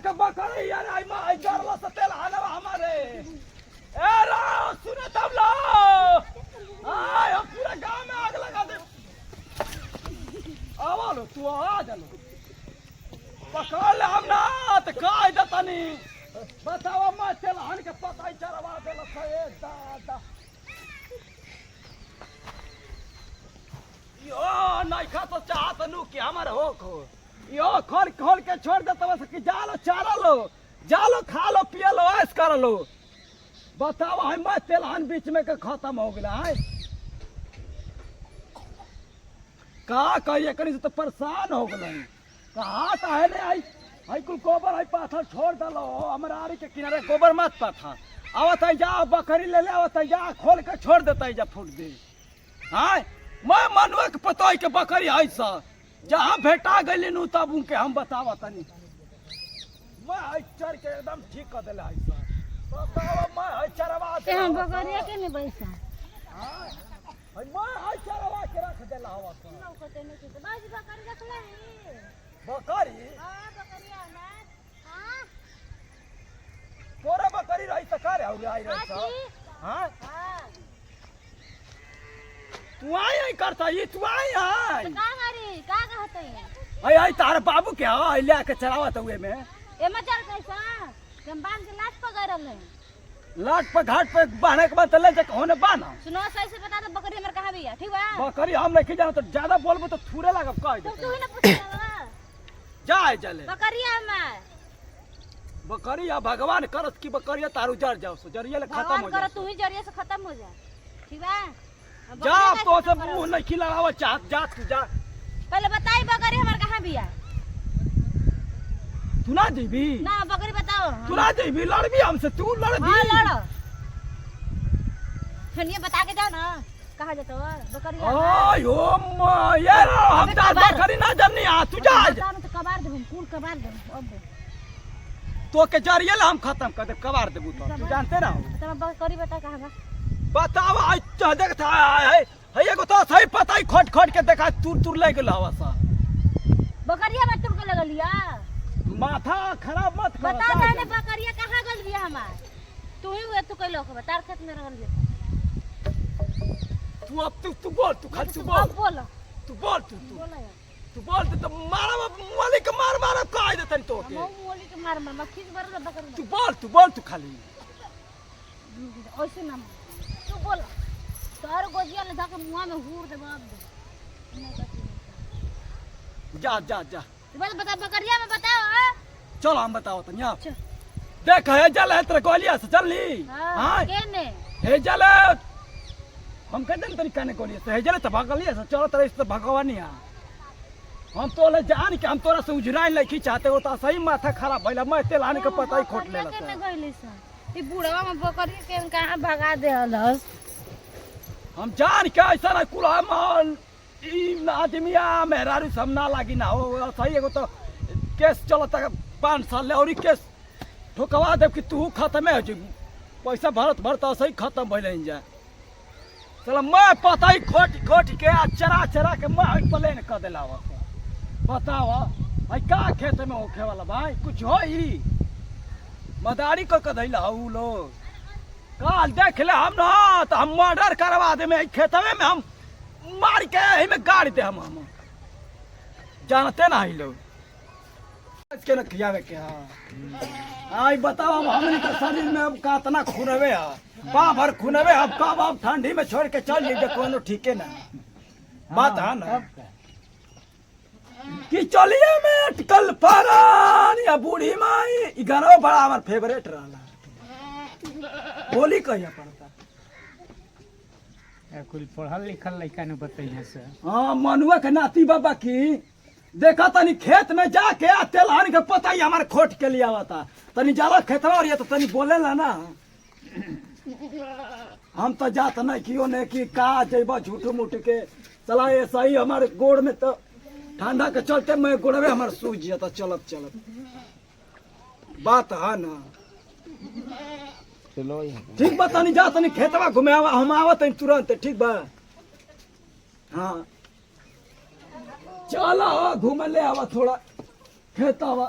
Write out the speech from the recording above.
के बकरी यार आई मा आई जरला से तेल हानवा हमारे ए रा सुने तब लो आय हम पूरा गांव में आग लगा दे आवा लो तू आ जा लो पकड़ ले हम ना त काय दतनी बतावा मैं तेल हान के पता ही चरवा देला से दादा यो नहीं खा तो चाहत नु कि हमारे हो खो यो खोल खोल के छोड़ देता बस कि जालो चारा लो जालो खा लो पिया लो ऐस कर लो बताओ हम तेलहन बीच में के खत्म हो गया है का कहिए कनी से तो परेशान हो गए कहा तो है नहीं आई कुल गोबर आई पाथर छोड़ दलो हमारे आरी के किनारे गोबर मत पाथा आवत है जा बकरी ले ले आवत है जा खोल के छोड़ देता है जा फूट दे हाँ मैं मनुआ के पता है के बकरी है सा जहाँ भेटा गई नु तब उनके हम बतावा तनी मैं चर के एकदम ठीक कर देला है सा बतावा मैं चरवा दे हम बकरिया के नहीं बैसा हां मैं चरवा के रख देला हवा सा ना कहते नहीं कि बाजी बकरी रख ले बकरी हां बकरिया ना हां तोरा बकरी रही त करे और आई रही सा हां हां तू आई करता ये तू आई का करी का कहते आई आई तार बाबू के आई ले के चरावत हुए में एमे चल कैसा हम बांध के लाश पकड़ रहे लाट पर घाट पे बांधने के बाद ले जा होने बाना सुनो सही से बता दो बकरी हमर कहां बिया ठीक बा बकरी हम नहीं जानो तो ज्यादा बोलबो तो थूरे लागब कह दे तू ही ना पूछ जाए चले बकरिया में बकरी या भगवान करत की बकरिया तारू जर जाओ सो जरिया ले खत्म हो कर जाए तू ही जरिए से खत्म हो जा ठीक बा जा तो से मुंह नहीं खिलावा चाहत जा तू जा पहले बताई बकरी हमर कहां बिया तू ना जीबी ना बकरी बताओ तू ना जीबी लड़बी हमसे तू लड़बी हां लड़ फिर ये बता के जाओ ना कहां जातो बकरी आयो ये हम जा बकरी ना जरनी आ तू जा तो कबार दे हम कूल कबार दे अब तो के जरिया ले हम खत्म कर दे कबार देबू तो तू जानते ना तब बकरी बता कहां बा बताओ आज तो देखता है एगो तो सही पता ही खोट खोट के देखा तुर तुर ले गेल हवा सा बकरिया में तुम के लगलिया माथा खराब मत कर बता दे ने बकरिया कहां गल बिया हमार तू ही हुए तू कैलो के बता खेत में रहल बिया तू अब तू बोल तू खाली तू बोल बोल तू बोल तू बोला यार तू बोल तो मारा मोली के मार मार कह दे तनी तो के हम मोली के मार मार मक्खी के बर बकरी तू बोल तू खाली ऐसे ना तू बोल तार गोजिया ले जाके मुंह में हूर दे बाप दे जा जा जा बस बता बकरिया में बताओ चलो हम बताओ तनी आप चल देख है जल है तेरे गोलिया से चल ली हां केने हे जल हम कह दिन तनी कहने गोलिया से हे जल त भागलिया से चलो तेरे से भगवानी है हम तो ले जान के हम तोरा से उजराई लखी चाहते हो तो सही माथा खराब भइला मैं तेल आने के पता ही खोट लेला केने गइली सा ई बुढ़वा में बकरी के कहां भगा दे हलस हम जान के ऐसा ना कुला माल ई आदमिया मेहरारू सब ना लागी ना हो सही एगो तो केस चलत 5 साल ले और ई केस ठोकवा दे कि तू खत्म हो जी पैसा भरत भरत सही खत्म भइल जा चल मैं पता ही खोट खोट के चरा चरा के मैं प्लेन कर देला बताओ भाई का खेत में होखे वाला भाई कुछ हो ही मदारी को कदैला उ लोग काल देख ले हम ना तो हम मर्डर करवा दे में खेतवे में हम मार के एही में गाड़ दे हम जानते ना ही लोग के न खियावे के हां आई बताओ हम हमनी के शरीर में अब कातना खूनवे है बा भर खूनवे अब कब अब ठंडी में छोड़ के चल जे कोनो ठीके ना बात है ना कि चलिए में अटकल पारान या बूढ़ी माई ई गाना बड़ा हमार फेवरेट रहला बोली कहिया पड़ता कुल पढ़ल लिखल लड़का ने बतैया से हाँ मनुआ के नाती बाबा की देखा तनी खेत में जाके तेलहन के पता ही हमारे खोट के लिए आवता तनी जाला खेतवा और ये तो तनी बोले ला ना हम तो जात नहीं कियो ने कि का जेबा झूठ मूठ के चला ये सही हमारे गोड़ में तो ठंडा के चलते मैं गोड़वे हमारे सूझ जाता चलत चलत बात है ना चलो ठीक बा तनी जा तनी खेतवा घुमे हम आवत हई तुरंत ठीक बा हाँ चलो घूम ले आवा थोड़ा खेतवा